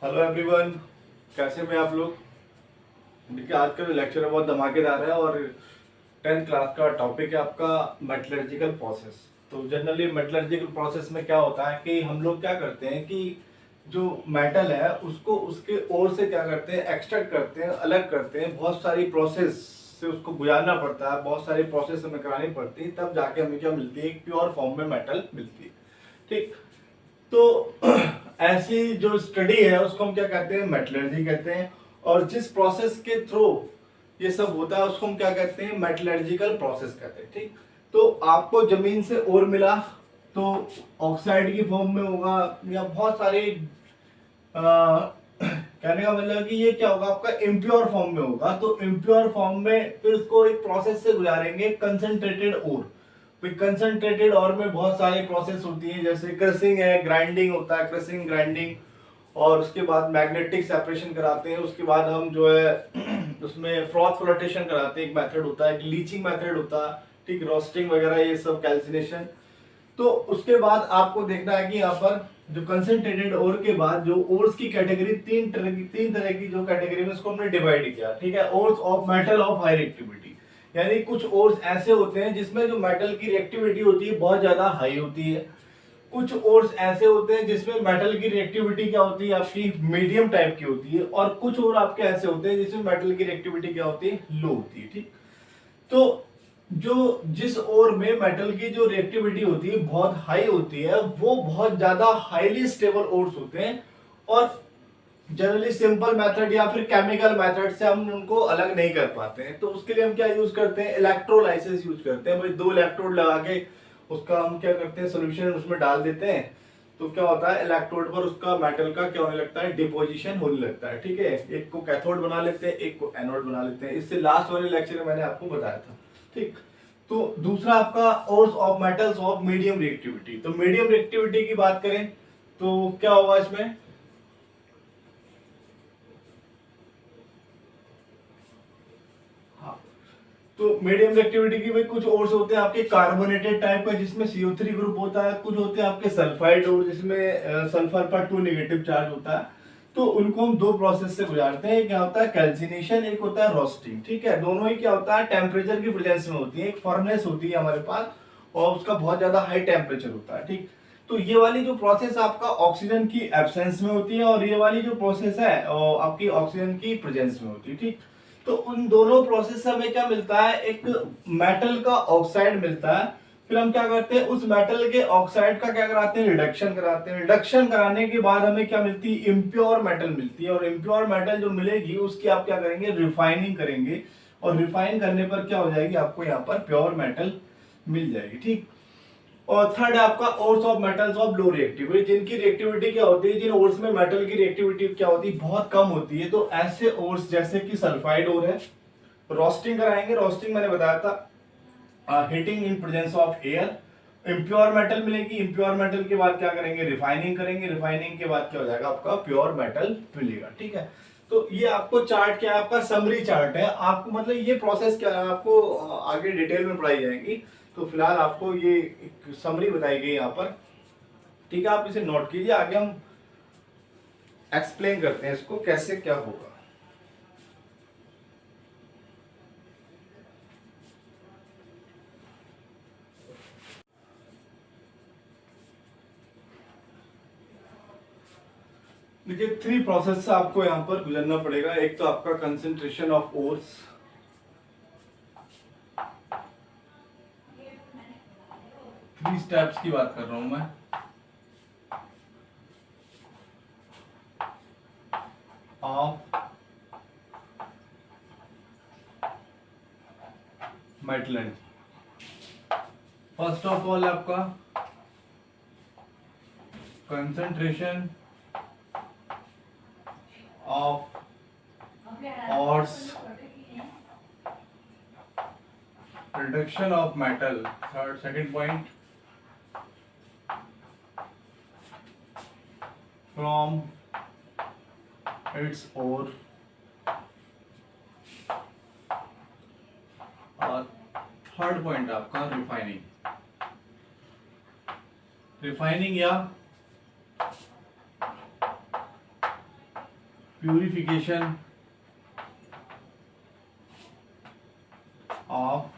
Hello everyone, कैसे में आप लोग। देखिए आज का जो लेक्चर है बहुत धमाकेदार है और 10th क्लास का टॉपिक है आपका मेटलर्जिकल प्रोसेस। तो जनरली मेटलर्जिकल प्रोसेस में क्या होता है कि हम लोग क्या करते हैं कि जो मेटल है उसको उसके ओर से क्या करते हैं, एक्सट्रैक्ट करते हैं, अलग करते हैं। बहुत सारी प्रोसेस से उसको गुजारना पड़ता है, बहुत सारी प्रोसेस हमें करानी पड़ती है, तब जाके हमें क्या मिलती है, एक प्योर फॉर्म में मेटल मिलती है। ठीक, तो ऐसी जो स्टडी है उसको हम क्या कहते हैं, मेटलर्जी कहते हैं। और जिस प्रोसेस के थ्रू ये सब होता है उसको हम क्या कहते हैं, मेटलर्जिकल प्रोसेस कहते हैं। ठीक, तो आपको जमीन से ओर मिला तो ऑक्साइड की फॉर्म में होगा या बहुत सारी कहने का मतलब कि ये क्या होगा, आपका इम्प्योर फॉर्म में होगा। तो इम्प्योर फॉर्म में फिर उसको एक प्रोसेस से गुजारेंगे, कंसंट्रेटेड ओर। कंसंट्रेटेड और में बहुत सारी प्रोसेस होती है, जैसे क्रसिंग है, ग्राइंडिंग होता है, क्रसिंग ग्राइंडिंग, और उसके बाद मैग्नेटिक सेपरेशन कराते हैं। उसके बाद हम जो है उसमें फ्रॉथ फ्लोटेशन कराते हैं, एक मेथड होता है, एक लीचिंग मेथड होता है, ठीक, रोस्टिंग वगैरह ये सब, कैल्सिनेशन। तो उसके बाद आपको देखना है कि यहाँ पर जो कंसंट्रेटेड ओर के बाद जो ओर्स की कैटेगरी तीन तरह की जो कैटेगरी में उसको हमने डिवाइड किया। ठीक है, ores of metal of high reactivity, यानी कुछ ओर्स ऐसे होते हैं जिसमें जो मेटल की रिएक्टिविटी होती है बहुत ज्यादा हाई होती है। कुछ ओर्स ऐसे होते हैं जिसमें मेटल की रिएक्टिविटी क्या होती है, आपकी मीडियम टाइप की होती है। और कुछ और आपके ऐसे होते हैं जिसमें मेटल की रिएक्टिविटी क्या होती है, लो होती है। ठीक, तो जो जिस ओर में मेटल की जो रिएक्टिविटी होती है बहुत हाई होती है, वो बहुत ज्यादा हाईली स्टेबल ओर्स होते हैं। और जनरली सिंपल मेथड या फिर केमिकल मेथड से हम उनको अलग नहीं कर पाते हैं। तो उसके लिए हम क्या यूज करते हैं, इलेक्ट्रोलाइसिस यूज करते हैं। भाई दो इलेक्ट्रोड लगा के उसका हम क्या करते हैं, सोल्यूशन उसमें डाल देते हैं। तो क्या होता है, इलेक्ट्रोड पर उसका मेटल का क्या होने लगता है, डिपोजिशन होने लगता है। ठीक है, एक को कैथोड बना लेते हैं, एक को एनोड बना लेते हैं। इससे लास्ट वाले लेक्चर में मैंने आपको बताया था। ठीक, तो दूसरा आपका ores of metals of medium reactivity. तो मीडियम रिएक्टिविटी की बात करें तो क्या होगा इसमें, हाँ, तो मीडियम रिएक्टिविटी की भाई कुछ ओर्स होते हैं आपके कार्बोनेटेड टाइप का जिसमें CO3 ग्रुप होता है, कुछ होते हैं आपके सल्फाइड और जिसमें सल्फर पर 2 नेगेटिव चार्ज होता है। तो उनको हम दो प्रोसेस से गुजारते हैं, एक क्या होता है कैल्सिनेशन, एक होता है रोस्टिंग। ठीक है, दोनों ही क्या होता है, टेम्परेचर की प्रेजेंस में होती है। एक फर्नेस होती है हमारे पास और उसका बहुत ज्यादा हाई टेम्परेचर होता है। ठीक, तो ये वाली जो प्रोसेस आपका ऑक्सीजन की एब्सेंस में होती है और ये वाली जो प्रोसेस है आपकी ऑक्सीजन की प्रेजेंस में होती है। ठीक, तो उन दोनों प्रोसेस से हमें क्या मिलता है, एक मेटल का ऑक्साइड मिलता है। फिर हम क्या करते हैं, उस मेटल के ऑक्साइड का क्या कराते हैं, रिडक्शन कराते हैं। रिडक्शन कराने के बाद हमें क्या मिलती है, इम्प्योर मेटल मिलती है। और इम्प्योर मेटल जो मिलेगी उसकी आप क्या करेंगे, रिफाइनिंग करेंगे। और रिफाइन करने पर क्या हो जाएगी, आपको यहाँ पर प्योर मेटल मिल जाएगी। ठीक, और थर्ड है आपका ores of metals of low reactivity, जिनकी रिएक्टिविटी क्या होती है, जिन ओर्स में मेटल की रिएक्टिविटी क्या होती है, बहुत कम होती है। तो ऐसे ओर्स जैसे कि सल्फाइड ओर है, रोस्टिंग कराएंगे। रोस्टिंग मैंने बताया था, heating in presence of air. Impure metal मिलेगी, इम्प्योर मेटल के बाद क्या करेंगे, रिफाइनिंग करेंगे। रिफाइनिंग के बाद क्या हो जाएगा, आपका प्योर मेटल मिलेगा। ठीक है, तो ये आपको चार्ट क्या है, आपका समरी चार्ट है। आपको मतलब ये प्रोसेस क्या है, आपको आगे डिटेल में पढ़ाई जाएगी। तो फिलहाल आपको ये एक समरी बताई गई यहाँ पर। ठीक है, आप इसे नोट कीजिए, आगे हम एक्सप्लेन करते हैं इसको कैसे क्या होगा। देखिए 3 प्रोसेस से आपको यहाँ पर गुजरना पड़ेगा। एक तो आपका कंसेंट्रेशन ऑफ ओर्स, 3 स्टेप्स की बात कर रहा हूं मैं। Of metallurgy, first of all आपका concentration of ores, reduction of metal, third second point, from its ore. और थर्ड पॉइंट आपका रिफाइनिंग। रिफाइनिंग या प्यूरिफिकेशन ऑफ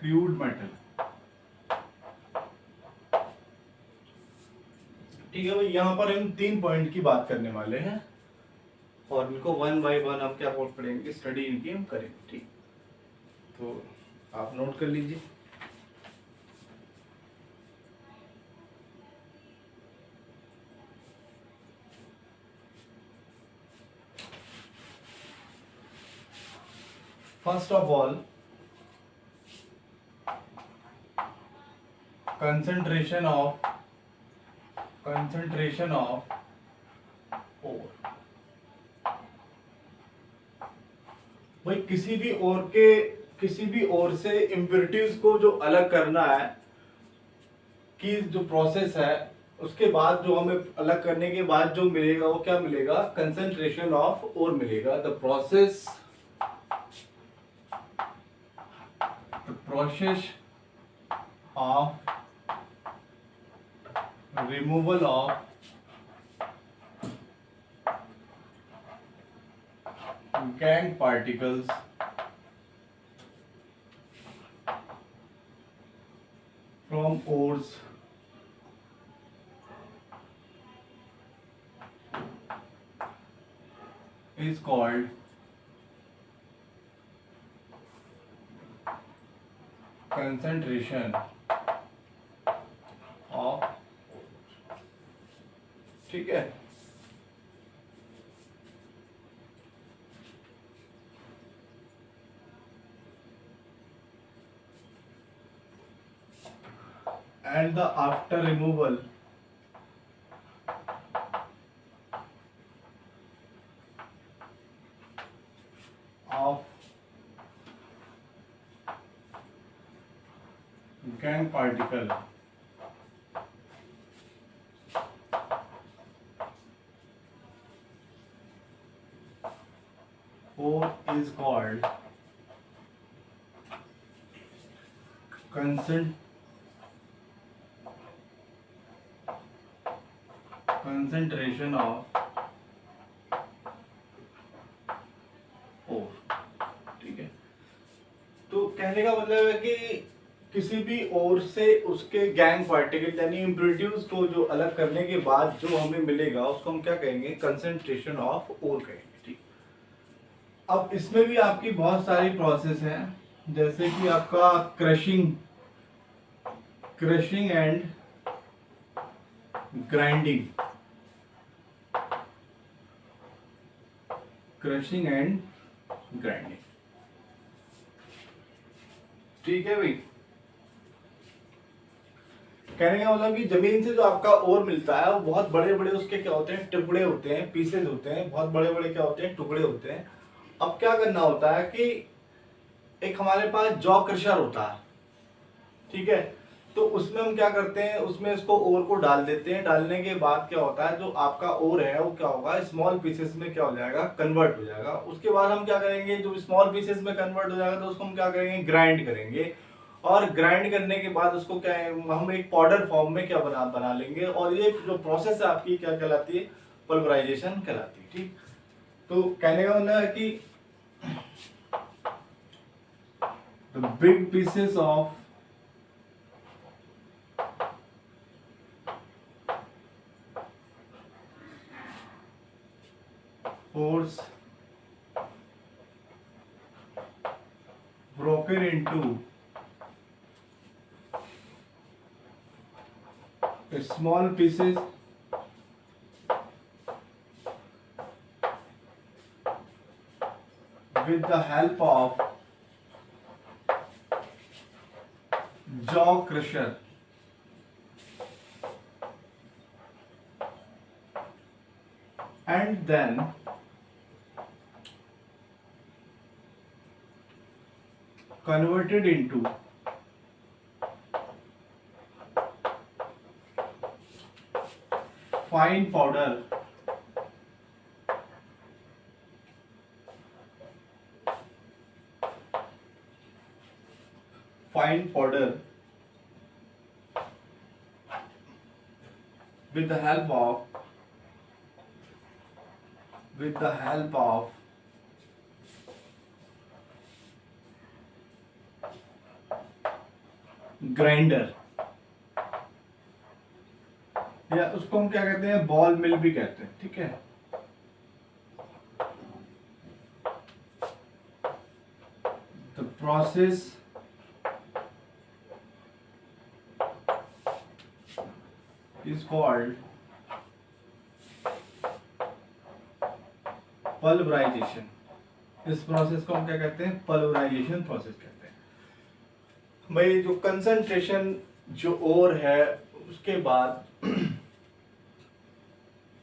क्रूड मेटल। ठीक है भाई, यहाँ पर हम 3 पॉइंट की बात करने वाले हैं और इनको 1 बाय 1 हम क्या पढ़ेंगे, स्टडी इनकी हम करेंगे। ठीक, तो आप नोट कर लीजिए। First of all, concentration of ore। भाई किसी भी ओर से इम्प्योरिटीज को जो अलग करना है कि जो प्रोसेस है, उसके बाद जो हमें अलग करने के बाद जो मिलेगा वो क्या मिलेगा, कंसंट्रेशन ऑफ ओर मिलेगा। The process of removal of gangue particles from ores is called concentration of। ठीक है, and the after removal of gangue particle ore is called concentration of ore। ठीक है, तो कहने का मतलब है कि किसी भी ओर से उसके गैंग पार्टिकल यानी इम्प्योरिटीज को जो अलग करने के बाद जो हमें मिलेगा उसको हम क्या कहेंगे, कंसंट्रेशन ऑफ ओर कहेंगे। ठीक, अब इसमें भी आपकी बहुत सारी प्रोसेस हैं, जैसे कि आपका crushing and grinding, crushing and grinding. ठीक है भाई, कहने का मतलब कि जमीन से जो आपका ओर मिलता है वो बहुत बड़े बड़े उसके क्या होते हैं, टुकड़े होते हैं, पीसेज होते हैं, बहुत बड़े बड़े क्या होते हैं, टुकड़े होते हैं। अब क्या करना होता है कि एक हमारे पास जॉ क्रशर होता है। ठीक है, तो उसमें हम क्या करते हैं, उसमें इसको ओर को डाल देते हैं। डालने के बाद क्या होता है, जो आपका ओर है वो क्या होगा, स्मॉल पीसेस में क्या हो जाएगा, कन्वर्ट हो जाएगा। उसके बाद हम क्या करेंगे, जो स्मॉल पीसेस में कन्वर्ट हो जाएगा तो उसको हम क्या करेंगे, ग्राइंड करेंगे। और ग्राइंड करने के बाद उसको क्या है, हम एक पाउडर फॉर्म में क्या बना लेंगे। और ये जो प्रोसेस है आपकी क्या कहलाती है, पल्वराइजेशन कहलाती है। ठीक, तो कहने का मतलब है कि the big pieces of ores broken into small pieces with the help of jaw crusher and then converted into fine powder with the help of with the help of grinder, या उसको हम क्या कहते हैं, बॉल मिल भी कहते हैं, ठीक है। The process is called pulverisation. इस प्रोसेस को हम क्या कहते हैं, पल्वराइजेशन प्रोसेस कहते हैं। भाई जो कंसंट्रेशन जो और है उसके बाद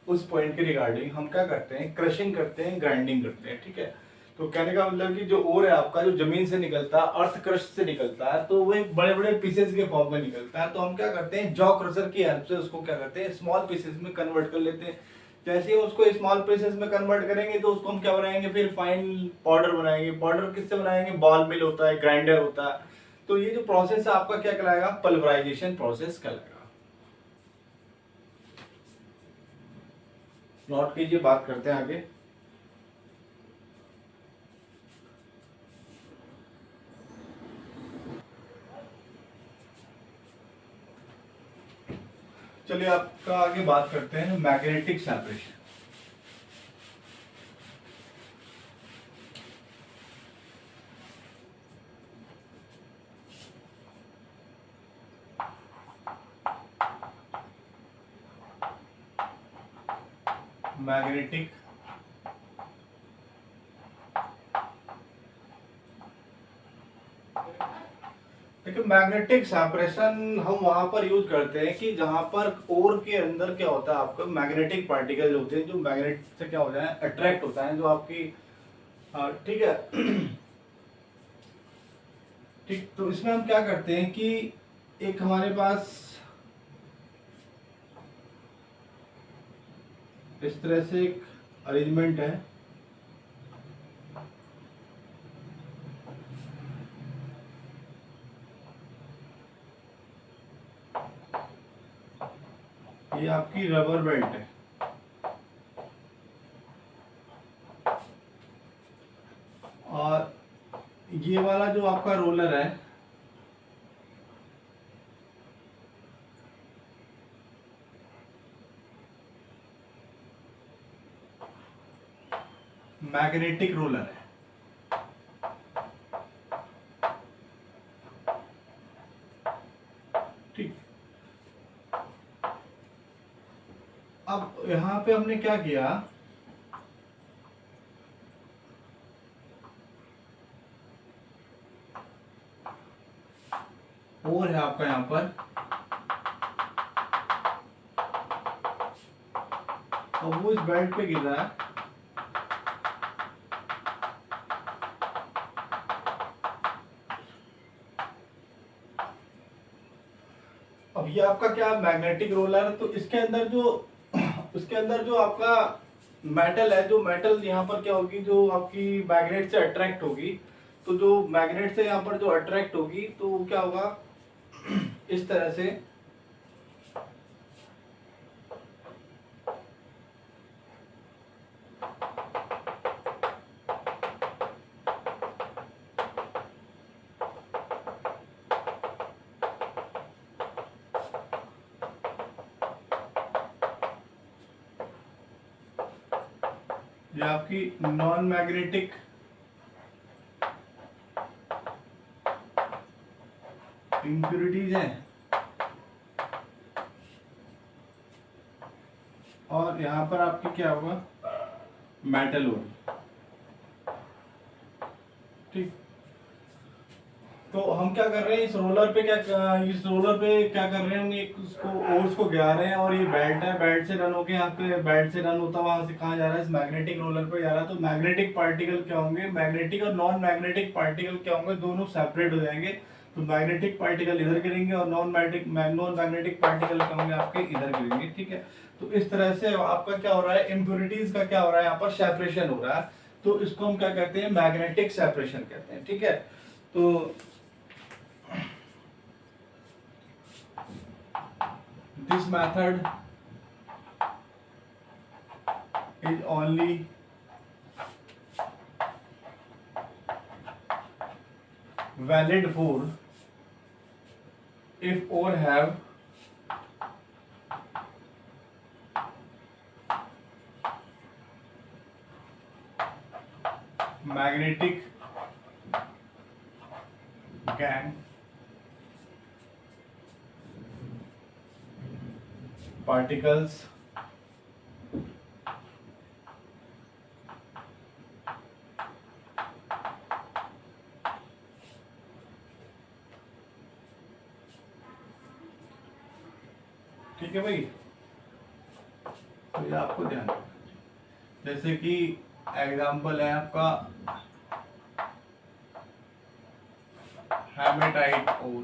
उस पॉइंट के रिगार्डिंग हम क्या करते हैं, क्रशिंग करते हैं, ग्राइंडिंग करते हैं, ठीक है। तो कहने का मतलब कि जो ओर है आपका, जो जमीन से निकलता है, अर्थ क्रस्ट से निकलता है, तो वो एक बड़े बड़े पीसेस के फॉर्म में निकलता है। तो हम क्या करते हैं, जॉ क्रशर की हेल्प से उसको क्या करते हैं, स्मॉल पीसेस में कन्वर्ट कर लेते हैं। जैसे ही उसको स्मॉल पीसेस में कन्वर्ट करेंगे तो उसको हम क्या बनाएंगे, फिर फाइन पाउडर बनाएंगे। पाउडर किससे बनाएंगे, बॉल मिल होता है, ग्राइंडर होता है। तो ये जो प्रोसेस है आपका क्या कहलाएगा, पल्वराइजेशन प्रोसेस कहलाएगा। नोट कीजिए, बात करते हैं आगे। चलिए आपका आगे बात करते हैं मैग्नेटिक सेपरेशन। मैग्नेटिक देखिए, मैग्नेटिक सेपरेशन हम वहां पर यूज करते हैं कि जहां पर ओर के अंदर क्या होता है, आपका मैग्नेटिक पार्टिकल होते हैं जो मैग्नेट से क्या होता है, अट्रैक्ट होता है, जो आपकी ठीक है। ठीक, तो इसमें हम क्या करते हैं कि एक हमारे पास इस तरह से एक अरेंजमेंट है। ये आपकी रबर बेल्ट है, और ये वाला जो आपका रोलर है, मैग्नेटिक रोलर है। ठीक, अब यहां पे हमने क्या किया, और है आपका यहां पर, और वो इस बेल्ट पे गिर रहा है। अब ये आपका क्या मैग्नेटिक रोलर, तो इसके अंदर जो आपका मेटल है, जो मेटल यहाँ पर क्या होगी, जो आपकी मैग्नेट से अट्रैक्ट होगी, तो जो मैग्नेट से यहाँ पर जो अट्रैक्ट होगी तो वो क्या होगा, इस तरह से ये आपकी नॉन मैग्नेटिक इम्प्योरिटीज हैं, और यहाँ पर आपकी क्या होगा, मेटल होगी। ठीक, तो हम क्या कर रहे हैं, इस रोलर पे क्या कर रहे हैं, हम एक उसको ओर्स को गिरा रहे हैं, और ये बेल्ट है, बेल्ट से रन होके यहाँ पे, बेल्ट से रन होता वहां से कहाँ जा रहा है, इस मैग्नेटिक रोलर पे जा रहा है। तो मैग्नेटिक पार्टिकल क्या होंगे, मैग्नेटिक और नॉन मैग्नेटिक पार्टिकल क्या होंगे, दोनों सेपरेट हो जाएंगे। तो मैग्नेटिक पार्टिकल इधर गिरेंगे और नॉन मैग्नेटिक पार्टिकल क्या होंगे, आपके इधर गिरेंगे, ठीक है। तो इस तरह से आपका क्या हो रहा है, इम्प्योरिटीज का क्या हो रहा है, यहाँ पर सेपरेशन हो रहा है। तो इसको हम क्या कहते हैं, मैग्नेटिक सेपरेशन कहते हैं, ठीक है। तो this method is only valid for if ore have magnetic gang particles ठीक है भाई। तो ये आपको ध्यान रखना है। जैसे कि एग्जांपल है आपका hematite ore,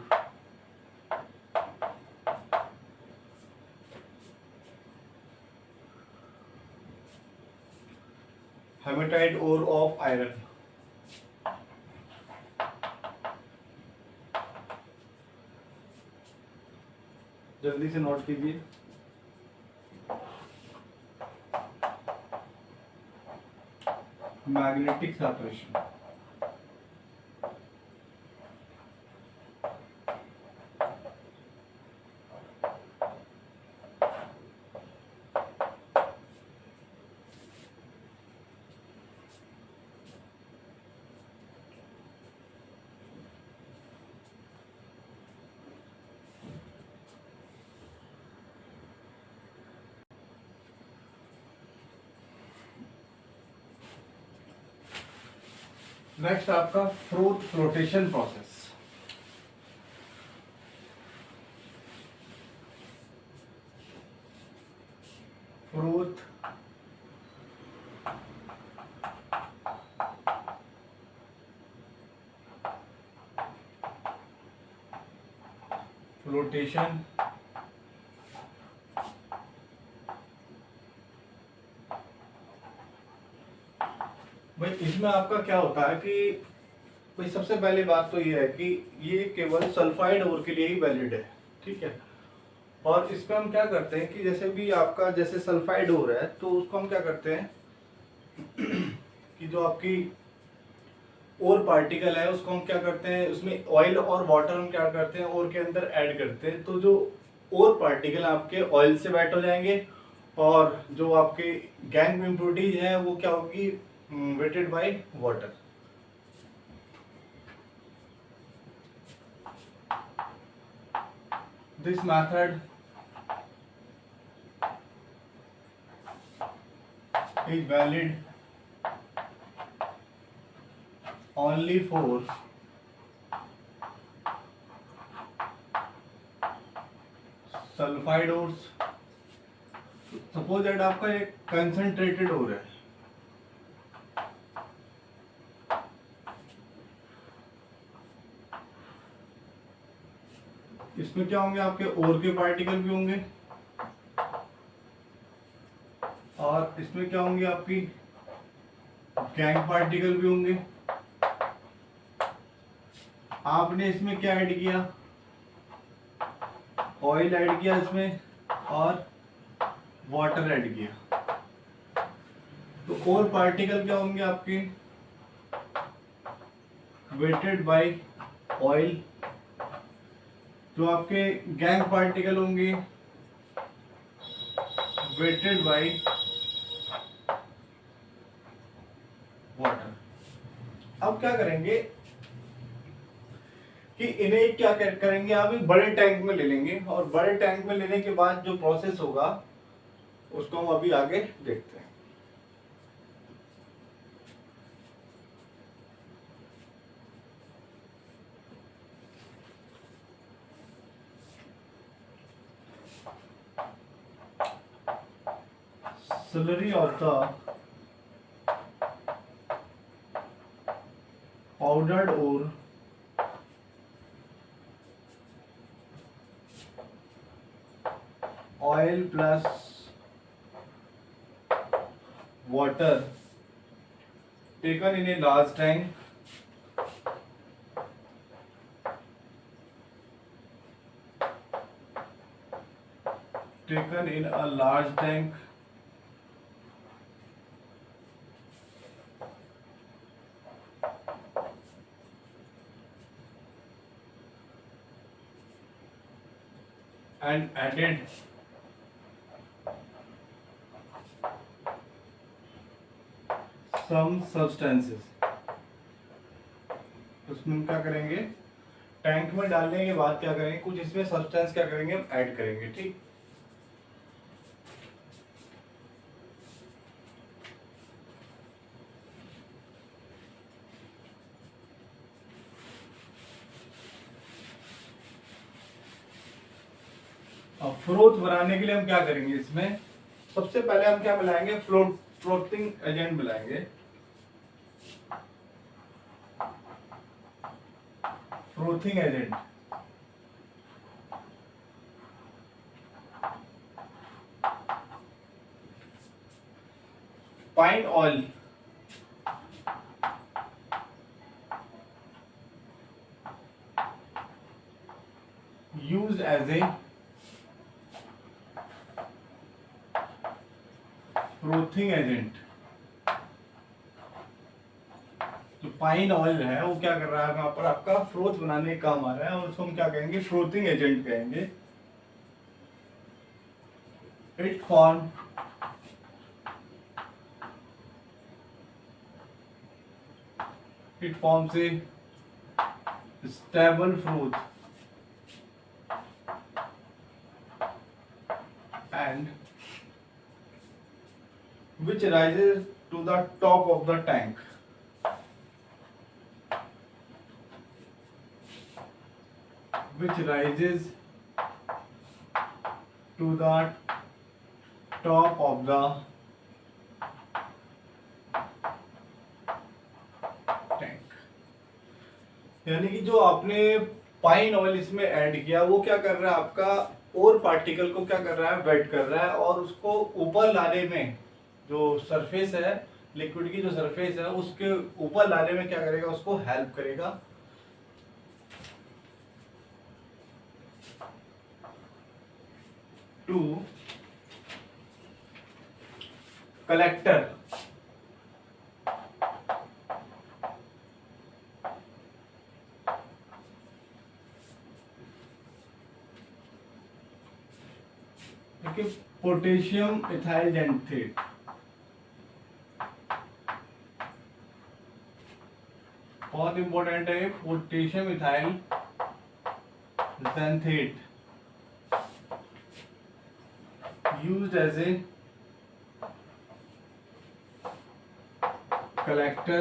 hematite ore of iron. जल्दी से नोट कीजिए। मैग्नेटिक सेपरेशन, नेक्स्ट आपका फ्लोटेशन प्रोसेस। फ्रूट फ्लोटेशन भाई इसमें आपका क्या होता है कि भाई सबसे पहले बात तो ये है कि ये केवल सल्फाइड ओर के लिए ही वैलिड है, ठीक है। और इसमें हम क्या करते हैं कि जैसे भी आपका जैसे सल्फाइड ओर है तो उसको हम क्या करते हैं कि जो आपकी ओर पार्टिकल है उसको हम क्या करते हैं, उसमें ऑयल और वाटर हम क्या करते हैं ओर के अंदर ऐड करते हैं। तो जो ओर पार्टिकल आपके ऑयल से वेट हो जाएंगे और जो आपके गैंग इम्प्योरिटीज है वो क्या होगी, wetted by water. This method is valid only for sulphide ores. Suppose that आपका एक कंसंट्रेटेड ओर है, इसमें क्या होंगे आपके ओर के पार्टिकल भी होंगे और इसमें क्या होंगे आपकी गैंग पार्टिकल भी होंगे। आपने इसमें क्या ऐड किया, ऑयल ऐड किया इसमें और वाटर ऐड किया। तो और पार्टिकल क्या होंगे आपके, वेटेड बाय ऑयल। जो आपके गैंग पार्टिकल होंगे वेटेड बाय वाटर। अब क्या करेंगे कि इन्हें क्या करेंगे, आप एक बड़े टैंक में ले लेंगे और बड़े टैंक में लेने के बाद जो प्रोसेस होगा उसको हम अभी आगे देखते हैं। Slurry of the powdered ore oil plus water taken in a large tank and added some substances। उसमें हम क्या करेंगे, टैंक में डालने के बाद क्या करेंगे, कुछ इसमें सब्सटेंस क्या करेंगे हम ऐड करेंगे, ठीक। अब फ्रोथ बनाने के लिए हम क्या करेंगे, इसमें सबसे पहले हम क्या मिलाएंगे, फ्लोटिंग एजेंट मिलाएंगे। Frothing agent, pine oil, used as a frothing agent. जो पाइन ऑयल है वो क्या कर रहा है, वहां पर आपका फ्रोथ बनाने का काम आ रहा है, और उसको हम क्या कहेंगे, फ्रोथिंग एजेंट कहेंगे। It form it forms a stable froth and which rises to the top of the tank। which rises to the top of the tank। यानी कि जो आपने पाइन ऑयल इसमें ऐड किया वो क्या कर रहा है, आपका और पार्टिकल को क्या कर रहा है, वेट कर रहा है, और उसको ऊपर लाने में जो सरफेस है, लिक्विड की जो सरफेस है उसके ऊपर लाने में क्या करेगा, उसको हेल्प करेगा। To collector potassium ethyl xanthate, बहुत इंपॉर्टेंट है potassium ethyl xanthate, used as a collector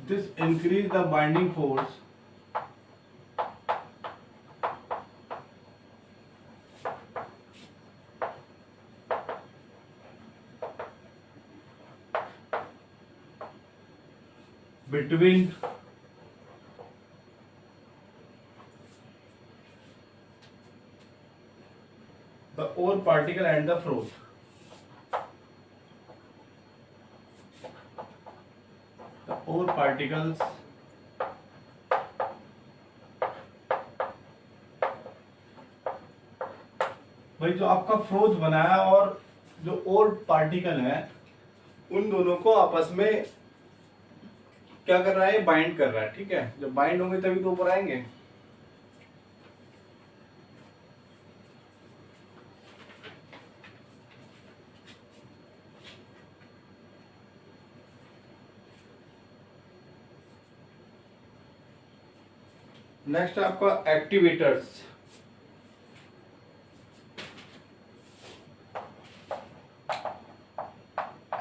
this increase the binding force between the ore particle and the froth। the ore particles भाई जो आपका फ्रोथ बनाया और जो ओर पार्टिकल है उन दोनों को आपस में क्या कर रहा है, बाइंड कर रहा है, ठीक है। जब बाइंड होंगे तभी तो ऊपर आएंगे। नेक्स्ट आपका activators.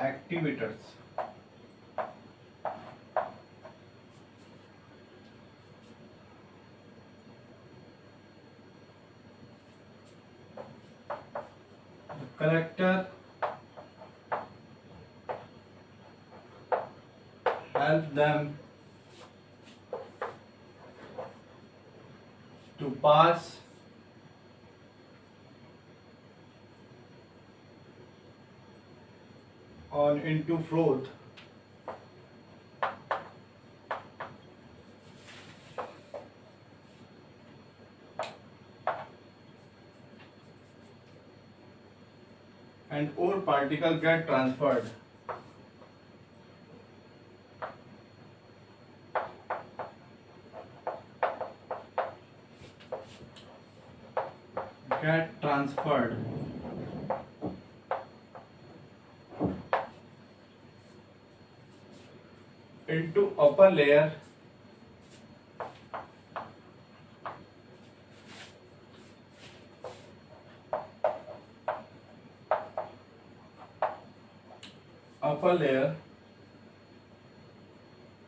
Activators collector help them to pass on into froth and ore particle get transferred get transferred into upper layer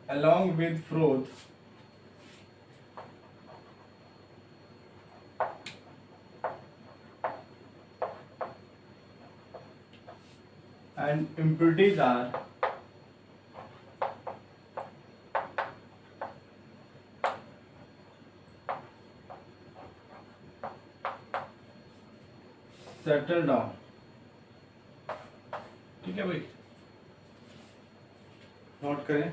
along with froth and impurities are settled down। ठीक है भाई, नोट करें।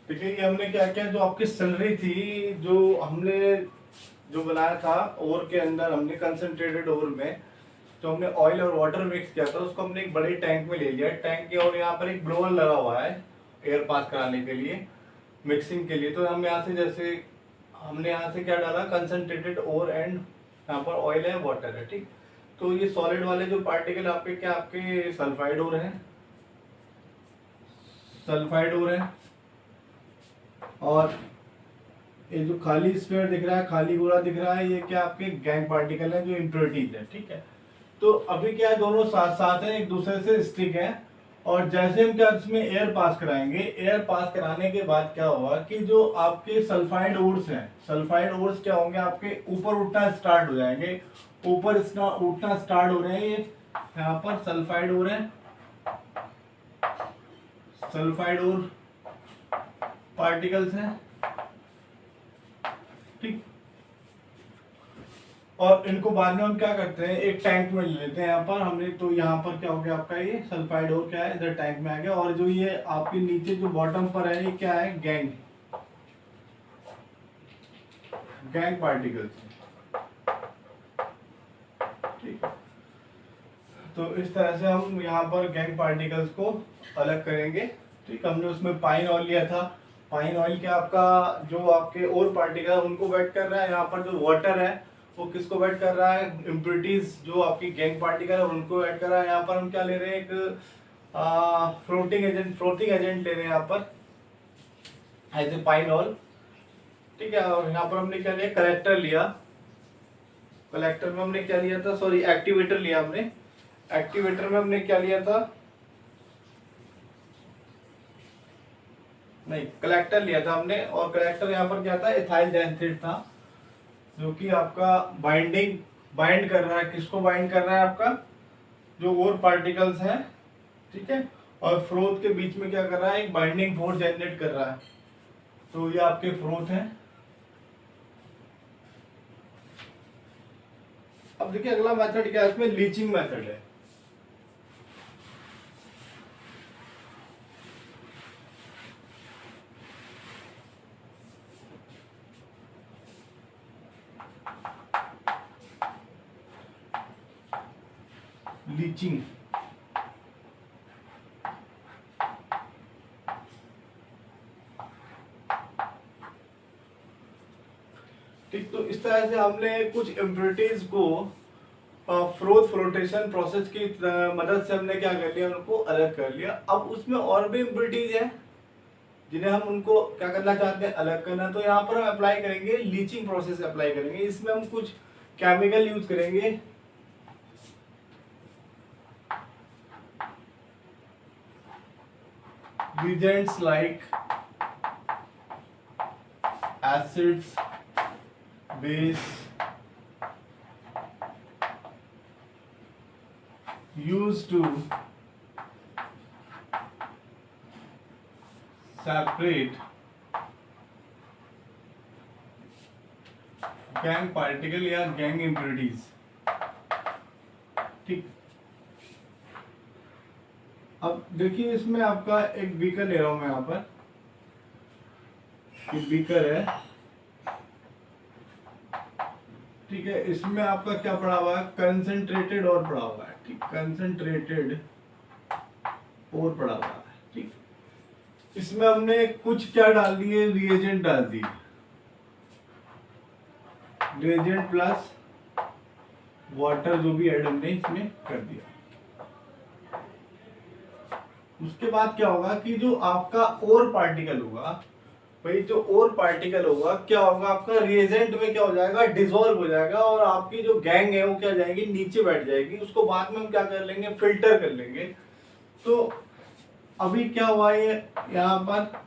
ठीक है, ये हमने क्या किया, जो आपकी सैलरी थी, जो हमने जो बनाया था ओर के अंदर, हमने कंसंट्रेटेड ओर में जो हमने ऑयल और वाटर मिक्स किया था, उसको हमने एक बड़े टैंक में ले लिया। टैंक के और यहाँ पर एक ब्लोअर लगा हुआ है एयर पास कराने के लिए, मिक्सिंग के लिए। तो हम यहाँ से जैसे हमने यहाँ से क्या डाला, कंसंट्रेटेड ओर एंड यहाँ पर ऑयल है, वाटर है। ठीक, तो ये सॉलिड वाले जो पार्टिकल आपके क्या, आपके सल्फाइड ओर है, सल्फाइड ओर है। और ये जो खाली स्फीयर दिख रहा है, खाली गोला दिख रहा है, ये क्या आपके गैंग पार्टिकल है, जो इम्प्योरिटीज है। ठीक है, तो अभी क्या है, दोनों साथ साथ हैं, एक दूसरे से स्टिक है। और जैसे हम क्या इसमें एयर पास कराएंगे, एयर पास कराने के बाद क्या होगा कि जो आपके सल्फाइड ओर्स हैं, सल्फाइड ओर्स क्या होंगे, आपके ऊपर उठना स्टार्ट हो जाएंगे। ऊपर उठना स्टार्ट हो रहे हैं, ये यहाँ पर सल्फाइड ओर है, सल्फाइड ओर पार्टिकल्स हैं। ठीक, और इनको बाद में हम क्या करते हैं, एक टैंक में ले लेते हैं। यहाँ पर हमने तो यहाँ पर क्या हो गया आपका, ये सल्फाइड ओर क्या है, इधर टैंक में आ गया। और जो ये आपके नीचे जो बॉटम पर है, ये क्या है, गैंग पार्टिकल्स। ठीक है, तो इस तरह से हम यहाँ पर गैंग पार्टिकल्स को अलग करेंगे। ठीक, हमने उसमें पाइन ऑयल लिया था। पाइन ऑयल क्या आपका, जो आपके और पार्टिकल उनको वेट कर रहा है। यहाँ पर जो वाटर है वो किसको वेट कर रहा है, इम्प्योरिटीज जो आपकी गैंग पार्टिकल है उनको वेट कर रहा है। यहाँ पर हम क्या ले रहे हैं, एक फ्लोटिंग एजेंट ले रहे हैं यहाँ पर, एज ए पाइन ऑयल। ठीक है, और यहाँ पर हमने क्या लिया, कलेक्टर लिया। कलेक्टर में हमने क्या लिया था, सॉरी एक्टिवेटर लिया हमने। एक्टिवेटर में हमने क्या लिया था, नहीं कलेक्टर लिया था हमने। और कलेक्टर यहाँ पर क्या था, इथाइल जैनथेट था, जो कि आपका बाइंड कर रहा है, किसको बाइंड कर रहा है, आपका जो और पार्टिकल्स हैं। ठीक है, और फ्रोथ के बीच में क्या कर रहा है, एक बाइंडिंग फोर्स जनरेट कर रहा है। तो ये आपके फ्रोथ हैं। अब देखिए अगला मेथड क्या है, इसमें लीचिंग मेथड है। लीचिंग, ठीक, तो इस तरह से हमने कुछ इम्प्योरिटीज को फ्लोटेशन प्रोसेस की मदद से हमने क्या कर लिया, उनको अलग कर लिया। अब उसमें और भी इम्प्योरिटीज है जिन्हें हम उनको क्या करना चाहते हैं, अलग करना। तो यहाँ पर हम अप्लाई करेंगे, लीचिंग प्रोसेस अप्लाई करेंगे। इसमें हम कुछ केमिकल यूज करेंगे, reagents like acids, base used to separate gangue particle या गैंग इम्प्योरिटीज। ठीक, अब देखिए इसमें आपका एक बीकर ले रहा हूं मैं यहाँ पर, ये बीकर है। ठीक है, इसमें आपका क्या पड़ा हुआ है, कंसंट्रेटेड और पड़ा हुआ है। ठीक, कंसंट्रेटेड और पड़ा हुआ है। ठीक, इसमें हमने कुछ क्या डाल दिए, रिएजेंट डाल दिए। रिएजेंट प्लस वाटर जो भी ऐड हमने इसमें कर दिया। उसके बाद क्या होगा कि जो आपका और पार्टिकल होगा, भाई जो और पार्टिकल होगा क्या होगा, आपका रिएजेंट में क्या हो जाएगा, डिसॉल्व हो जाएगा और आपकी जो गैंग है वो क्या जाएगी, नीचे बैठ जाएगी। उसको बाद में हम क्या कर लेंगे, फिल्टर कर लेंगे। तो अभी क्या हुआ है यहाँ पर,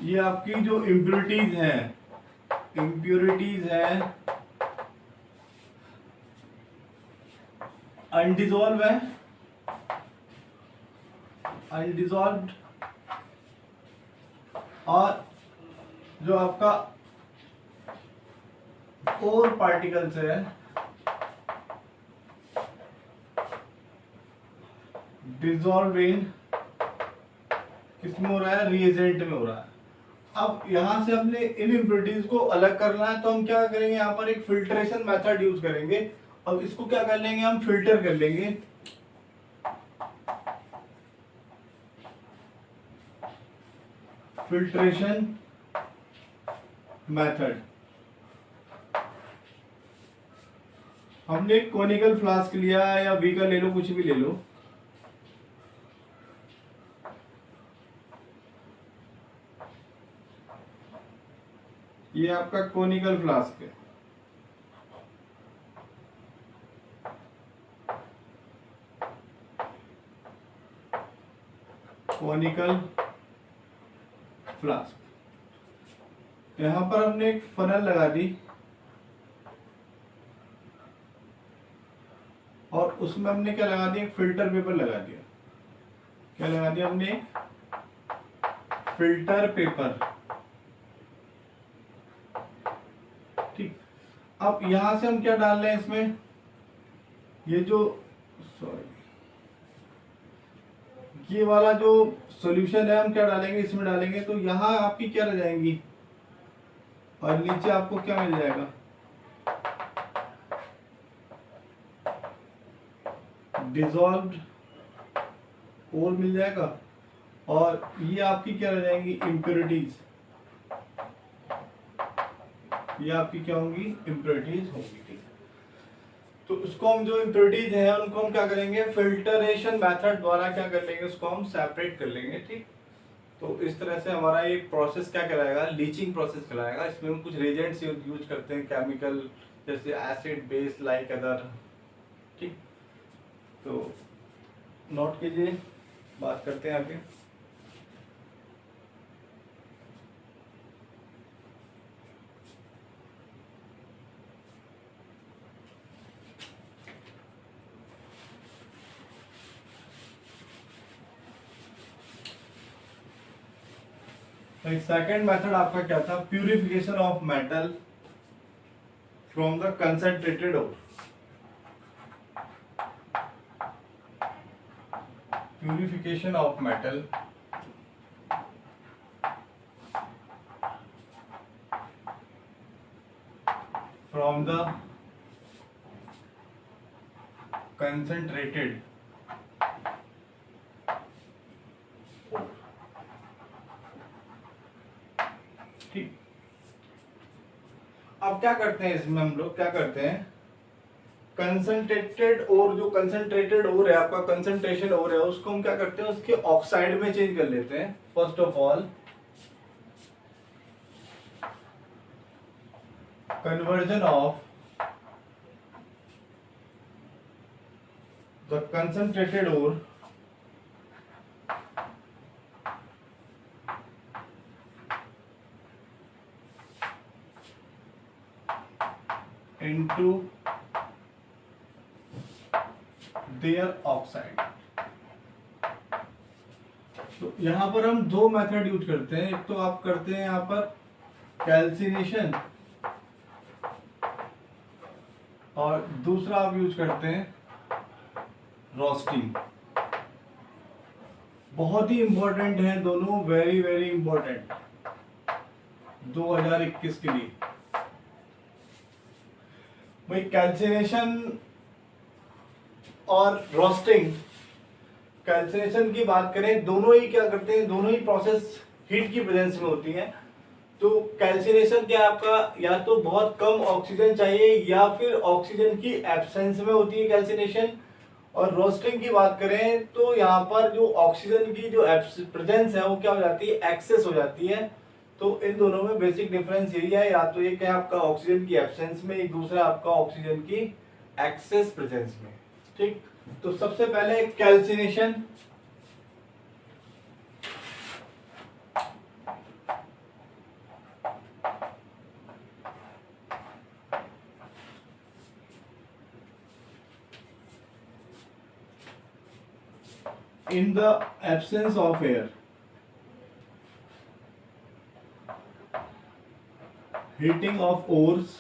ये आपकी जो इम्प्योरिटीज है अनडिजॉल्व है, अनडिजॉल्व्ड, और जो आपका और पार्टिकल्स है डिजॉल्व इन, किसमें हो रहा है, रिएजेंट में हो रहा है। अब यहां से हमने इन इम्प्योरिटीज को अलग करना है, तो हम क्या करेंगे, यहाँ पर एक फिल्ट्रेशन मेथड यूज करेंगे। अब इसको क्या कर लेंगे, हम फिल्टर कर लेंगे। फिल्ट्रेशन मेथड, हमने एक कोनिकल फ्लास्क लिया या बीकर ले लो, कुछ भी ले लो। ये आपका कोनिकल फ्लास्क है। कोनिकल फ्लास्क, यहां पर हमने एक फनल लगा दी और उसमें हमने क्या लगा दिया, एक फिल्टर पेपर लगा दिया। क्या लगा दिया हमने, फिल्टर पेपर। ठीक, अब यहां से हम क्या डाल रहे हैं इसमें, ये जो सॉरी ये वाला जो सॉल्यूशन है हम क्या डालेंगे, इसमें डालेंगे। तो यहाँ आपकी क्या रह जाएंगी और नीचे आपको क्या मिल जाएगा, डिसॉल्व्ड और मिल जाएगा, और ये आपकी क्या रह जाएंगी, इम्प्योरिटीज। ये आपकी क्या होंगी, इम्प्योरिटीज होंगी। ठीक, तो उसको हम जो इम्प्योरिटीज हैं उनको हम क्या करेंगे, फिल्टरेशन मेथड द्वारा क्या कर लेंगे, उसको हम सेपरेट कर लेंगे। ठीक, तो इस तरह से हमारा ये प्रोसेस क्या कहलाएगा, लीचिंग प्रोसेस कहलाएगा। इसमें हम कुछ रेजेंट्स यूज करते हैं, केमिकल जैसे एसिड बेस लाइक अदर। ठीक, तो नोट कीजिए, बात करते हैं आगे। सेकेंड मेथड आपका क्या था, purification of metal from the concentrated ore. Purification of metal from the concentrated. ठीक, अब क्या करते हैं इसमें, हम लोग क्या करते हैं, कंसंट्रेटेड और जो कंसंट्रेटेड और है आपका, कंसंट्रेशन और है, उसको हम क्या करते हैं, उसके ऑक्साइड में चेंज कर लेते हैं। First of all conversion of the concentrated और into their oxide। तो यहां पर हम दो मेथड यूज करते हैं। एक तो आप करते हैं यहां पर कैल्सिनेशन, और दूसरा आप यूज करते हैं रोस्टिंग। बहुत ही इंपॉर्टेंट है दोनों, वेरी वेरी इंपॉर्टेंट 2021 के लिए। भाई कैल्सिनेशन और रोस्टिंग, कैल्सिनेशन की बात करें, दोनों ही क्या करते हैं, दोनों ही प्रोसेस हीट की प्रेजेंस में होती है। तो कैल्सिनेशन क्या आपका या तो बहुत कम ऑक्सीजन चाहिए या फिर ऑक्सीजन की एब्सेंस में होती है कैल्सिनेशन। और रोस्टिंग की बात करें तो यहाँ पर जो ऑक्सीजन की जो प्रेजेंस है वो क्या हो जाती है, एक्सेस हो जाती है। तो इन दोनों में बेसिक डिफरेंस यही है, या तो एक है आपका ऑक्सीजन की एब्सेंस में, एक दूसरा आपका ऑक्सीजन की एक्सेस प्रेजेंस में। ठीक, तो सबसे पहले calcination. In the absence of air, heating of ores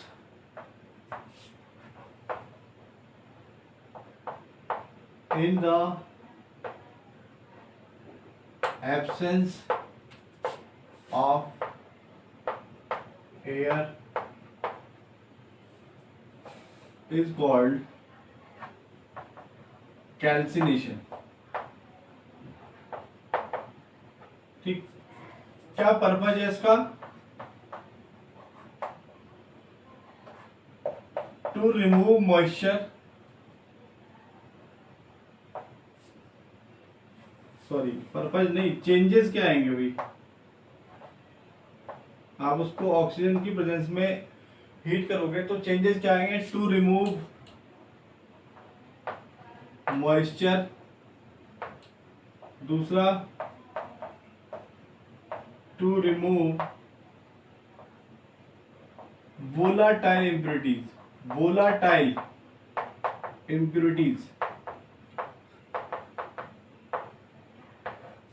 in the absence of air is called calcination। ठीक, क्या पर्पज है इसका, to remove moisture, sorry purpose नहीं, चेंजेस क्या आएंगे भाई, आप उसको ऑक्सीजन की प्रेजेंस में हीट करोगे तो चेंजेस क्या आएंगे, टू रिमूव मॉइस्चर, दूसरा to remove volatile impurities, volatile impurities.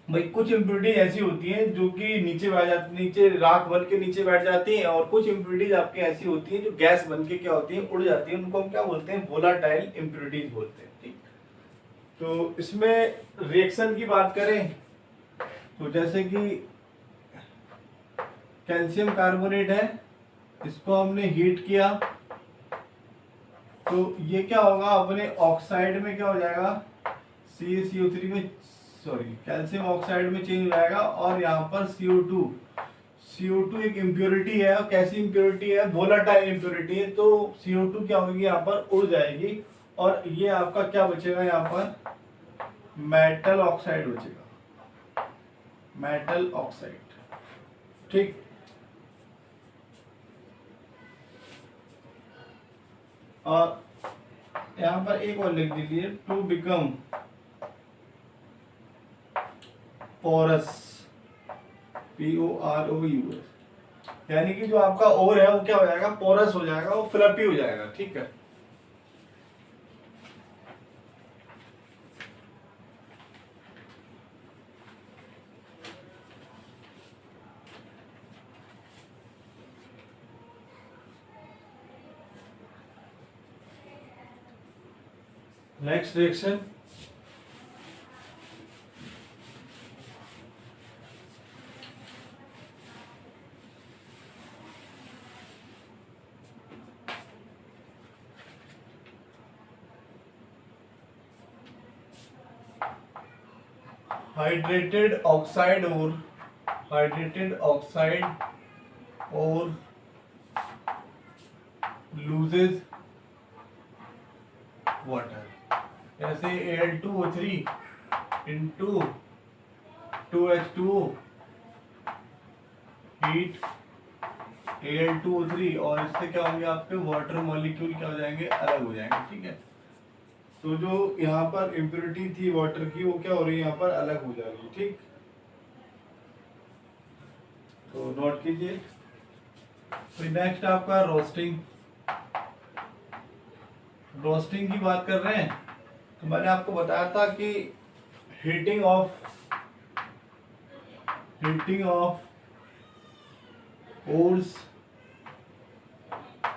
भाई कुछ इम्प्योरिटीज ऐसी होती हैं जो कि नीचे बैठ जाती, नीचे राख बन के नीचे बैठ जाती हैं, और कुछ इम्प्योरिटीज आपके ऐसी होती हैं जो गैस बन के क्या होती हैं, उड़ जाती हैं, उनको हम क्या बोलते हैं, वोलाटाइल इम्प्योरिटीज बोलते हैं। ठीक, तो इसमें रिएक्शन की बात करें तो जैसे कि कैल्शियम कार्बोनेट है, इसको हमने हीट किया तो ये क्या होगा, अपने ऑक्साइड में क्या हो जाएगा, CaCO3 में, सॉरी कैल्शियम ऑक्साइड में चेंज हो जाएगा, और यहाँ पर CO2, CO2 एक इम्प्योरिटी है, और कैसी इम्प्योरिटी है, वोलाटाइल इम्प्योरिटी है, तो CO2 क्या होगी, यहाँ पर उड़ जाएगी, और ये आपका क्या बचेगा, यहाँ पर मेटल ऑक्साइड बचेगा, मेटल ऑक्साइड। ठीक, और यहाँ पर एक और लिख दीजिए, टू बिकम पोरस, POROUS, यानी कि जो आपका ओर है वो क्या हो जाएगा, पोरस हो जाएगा, वो फ्लफी हो जाएगा। ठीक है, नेक्स्ट रिएक्शन, हाइड्रेटेड ऑक्साइड और हाइड्रेटेड ऑक्साइड और लूजेस वाटर, जैसे Al2O3 into 2H2O, heat Al2O3, और इससे क्या होंगे, आपके वाटर मॉलिक्यूल क्या हो जाएंगे, अलग हो जाएंगे। ठीक है, तो जो यहाँ पर इम्प्योरिटी थी वाटर की वो क्या हो रही है, यहाँ पर अलग हो जा रही है। ठीक, तो नोट कीजिए। तो नेक्स्ट आपका रोस्टिंग, रोस्टिंग की बात कर रहे हैं, तो मैंने आपको बताया था कि heating of ores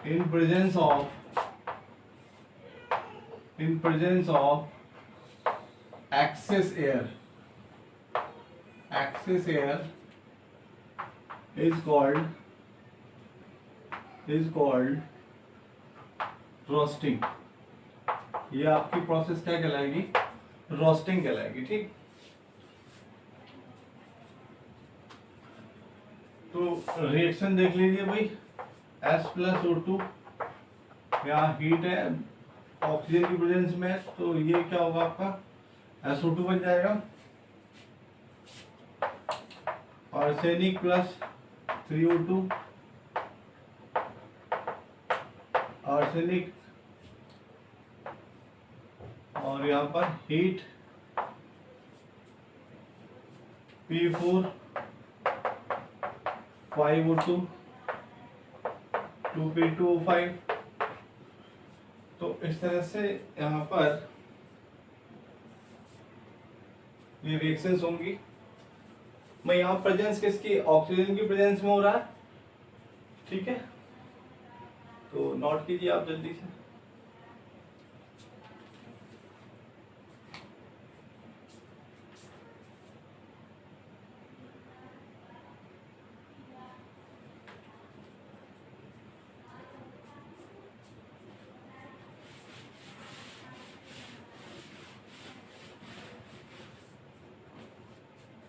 in presence of excess air is called roasting, ये आपकी प्रोसेस क्या कहलाएगी, रोस्टिंग कहलाएगी। ठीक, तो रिएक्शन देख लीजिए भाई, H+O2, यहाँ हीट है, ऑक्सीजन की प्रेजेंस में है, तो ये क्या होगा आपका SO2 बन जाएगा। आर्सेनिक प्लस 3O2, आर्सेनिक, और यहाँ पर हीट P4 5O2 2P2O5। तो इस तरह से यहाँ पर ये रिएक्शंस होंगी। मैं यहाँ प्रेजेंस किसकी, ऑक्सीजन की प्रेजेंस में हो रहा है। ठीक है, तो नोट कीजिए आप जल्दी से।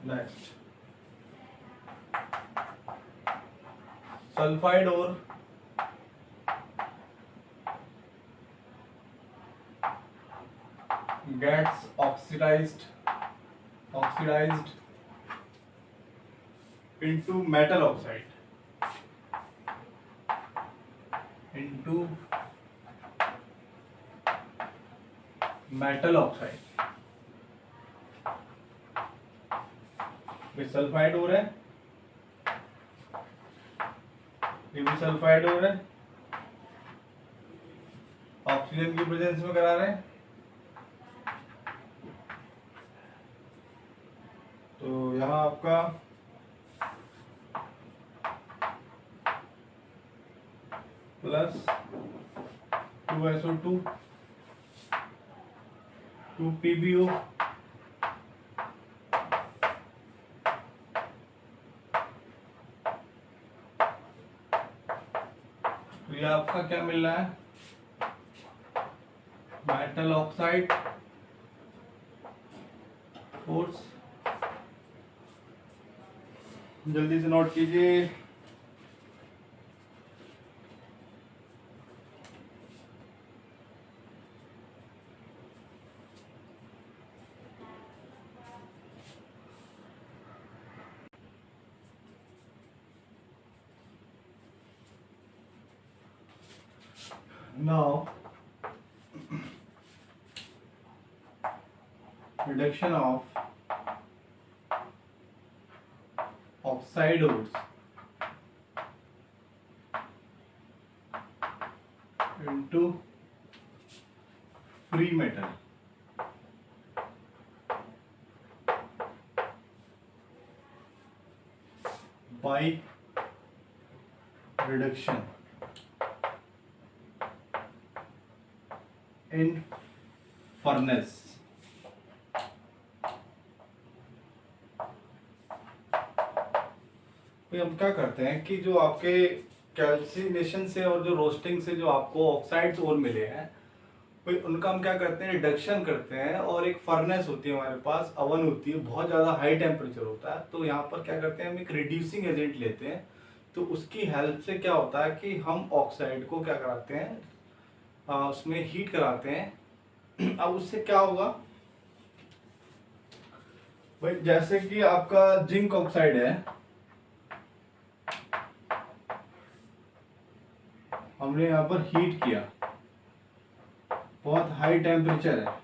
नेक्स्ट, सल्फाइड और gets oxidized into metal oxide, into metal oxide। ये सल्फाइड हो रहा है, ये भी सल्फाइड हो रहा है, ऑक्सीजन की प्रेजेंस में करा रहे हैं। तो यहाँ आपका प्लस 2SO2 2PbO, तो ये आपका क्या मिल रहा है, मेटल ऑक्साइड फोर्स। जल्दी से नोट कीजिए। Now, reduction of oxide ores into free metal by reduction in furnace। तो हम क्या करते हैं कि जो आपके कैल्सिनेशन से और जो रोस्टिंग से जो आपको ऑक्साइड्स और मिले हैं, तो उनका हम क्या करते हैं, रिडक्शन करते हैं। और एक फर्नेस होती है हमारे पास, अवन होती है, बहुत ज़्यादा हाई टेम्परेचर होता है। तो यहाँ पर क्या करते हैं, हम एक रिड्यूसिंग एजेंट लेते हैं। तो उसकी हेल्प से क्या होता है कि हम ऑक्साइड को क्या कराते हैं, उसमें हीट कराते हैं। अब उससे क्या होगा भाई, जैसे कि आपका जिंक ऑक्साइड है, हमने यहाँ पर हीट किया, बहुत हाई टेम्परेचर है,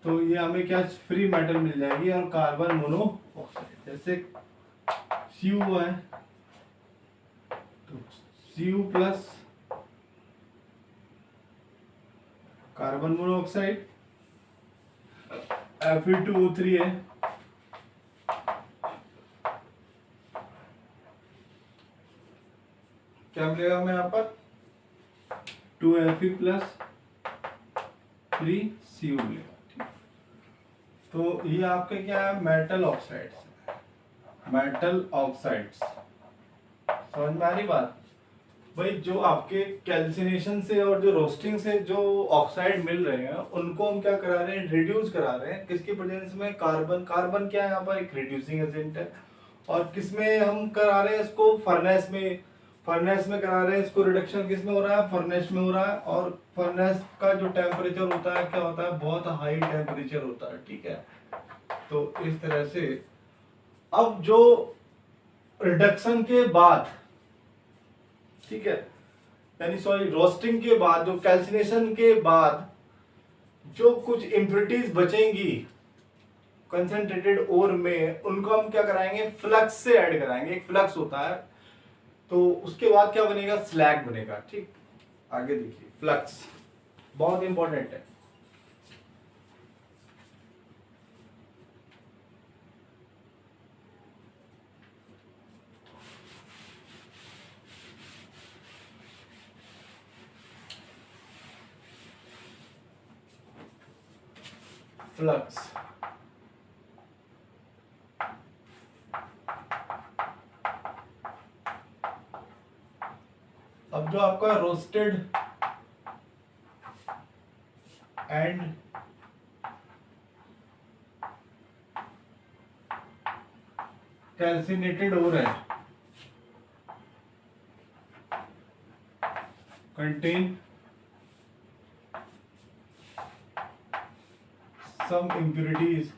तो ये हमें क्या फ्री मेटल मिल जाएगी और कार्बन मोनोऑक्साइड। जैसे Cu है तो Cu plus carbon monoxide, Fe2O3 है, क्या मिलेगा हमें यहाँ पर 2Fe प्लस 3Cu मिलेगा। ठीक, तो ये आपके क्या है, मेटल ऑक्साइड्स, मेटल ऑक्साइड्स। समझ में आ रही बात। भाई जो आपके कैल्सिनेशन से और जो रोस्टिंग से जो ऑक्साइड मिल रहे हैं उनको हम क्या करा रहे हैं, रिड्यूस करा रहे हैं। किसकी प्रेजेंस में? कार्बन। कार्बन क्या है यहाँ पर? एक रिड्यूसिंग एजेंट है। और किसमें हम करा रहे हैं इसको? फर्नेस में। फर्नेस में करा रहे हैं इसको। रिडक्शन किसमें हो रहा है? फर्नेस में हो रहा है। और फर्नेस का जो टेम्परेचर होता है क्या होता है? बहुत हाई टेम्परेचर होता है, ठीक है। तो इस तरह से अब जो रिडक्शन के बाद, ठीक है, यानी सॉरी रोस्टिंग के बाद, जो कैल्सिनेशन के बाद जो कुछ इम्प्योरिटीज बचेंगी कंसंट्रेटेड ओर में, उनको हम क्या कराएंगे? फ्लक्स से ऐड कराएंगे। एक फ्लक्स होता है, तो उसके बाद क्या बनेगा? स्लैग बनेगा, ठीक। आगे देखिए, फ्लक्स बहुत इंपॉर्टेंट है। फ्लक्स अब जो आपका रोस्टेड एंड कैल्सिनेटेड हो रहा है contain some impurities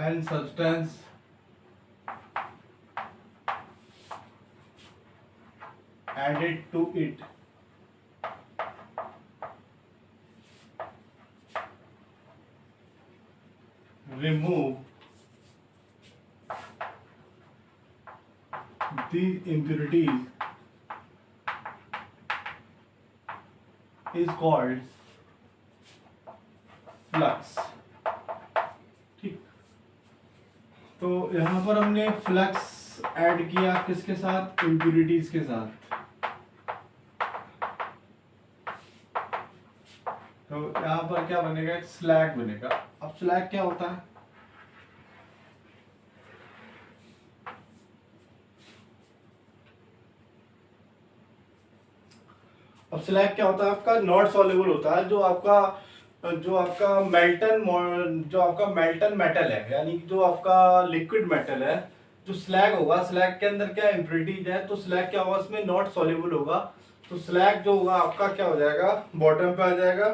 and substance added to it remove these impurities is called flux, ठीक। तो यहाँ पर हमने फ्लक्स ऐड किया किसके साथ? इम्प्यूरिटीज के साथ। तो यहाँ पर क्या बनेगा? एक स्लैग बनेगा। अब स्लैग क्या होता है? अब स्लैग क्या होता है? आपका नॉट सॉल्युबल होता है। जो आपका मेल्टन मेटल है, यानी जो आपका लिक्विड मेटल है, जो स्लैग होगा, स्लैग के अंदर क्या इम्प्योरिटीज है, तो स्लैग क्या होगा? इसमें नॉट सॉल्युबल होगा। तो स्लैग जो होगा आपका क्या हो जाएगा? बॉटम पे आ जाएगा।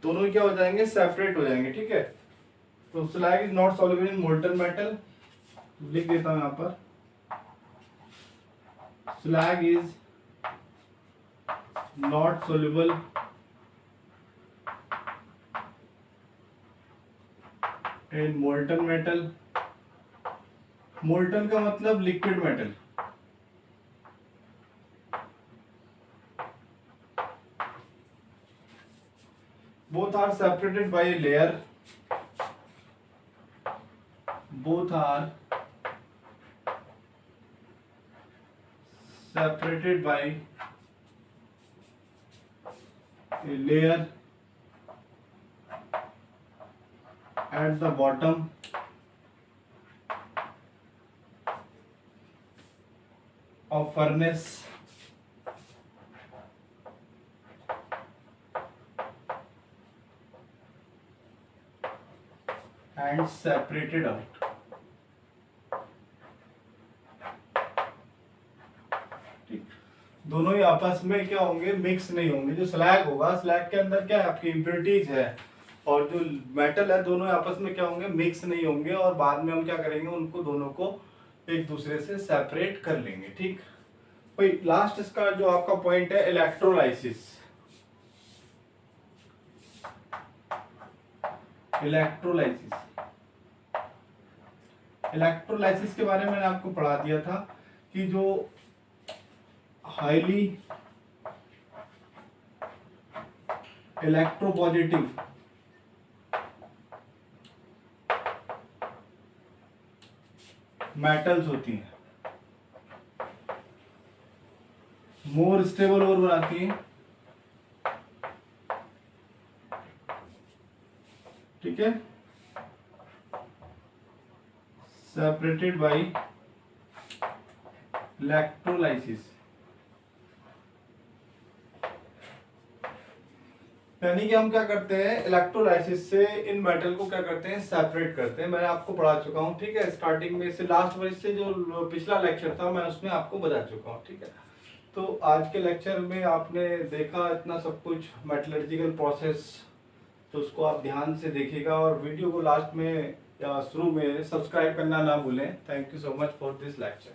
दोनों ही क्या हो जाएंगे? सेपरेट हो जाएंगे, ठीक है। तो slag is not soluble in molten metal. लिख देता हूं यहां पर, slag is not soluble in molten metal। molten का मतलब liquid metal. both are separated by a layer, both are separated by a layer at the bottom of furnace and separated out। दोनों ही आपस में क्या होंगे? मिक्स नहीं होंगे। जो स्लैग होगा, स्लैग के अंदर क्या है? आपकी इम्प्योरिटीज है, और जो मेटल है, दोनों आपस में क्या होंगे? मिक्स नहीं होंगे। और बाद में हम क्या करेंगे? उनको दोनों को एक दूसरे से सेपरेट कर लेंगे, ठीक। भाई लास्ट इसका जो आपका पॉइंट है, इलेक्ट्रोलाइसिस। इलेक्ट्रोलाइसिस इलेक्ट्रोलाइसिस के बारे में मैंने आपको पढ़ा दिया था कि जो हाईली इलेक्ट्रोपॉजिटिव मेटल्स होती हैं, मोर स्टेबल और बनाती हैं ठीक है, सेपरेटेड बाय इलेक्ट्रोलाइसिस, यानी कि हम क्या करते हैं, इलेक्ट्रोलाइसिस से इन मेटल को क्या करते हैं, सेपरेट करते हैं। मैंने आपको पढ़ा चुका हूँ, ठीक है, स्टार्टिंग में से लास्ट वर्ष से जो पिछला लेक्चर था मैं उसमें आपको बता चुका हूँ, ठीक है। तो आज के लेक्चर में आपने देखा इतना सब कुछ मेटलर्जिकल प्रोसेस, तो उसको आप ध्यान से देखिएगा और वीडियो को लास्ट में या शुरू में सब्सक्राइब करना ना भूलें। Thank you so much for this lecture.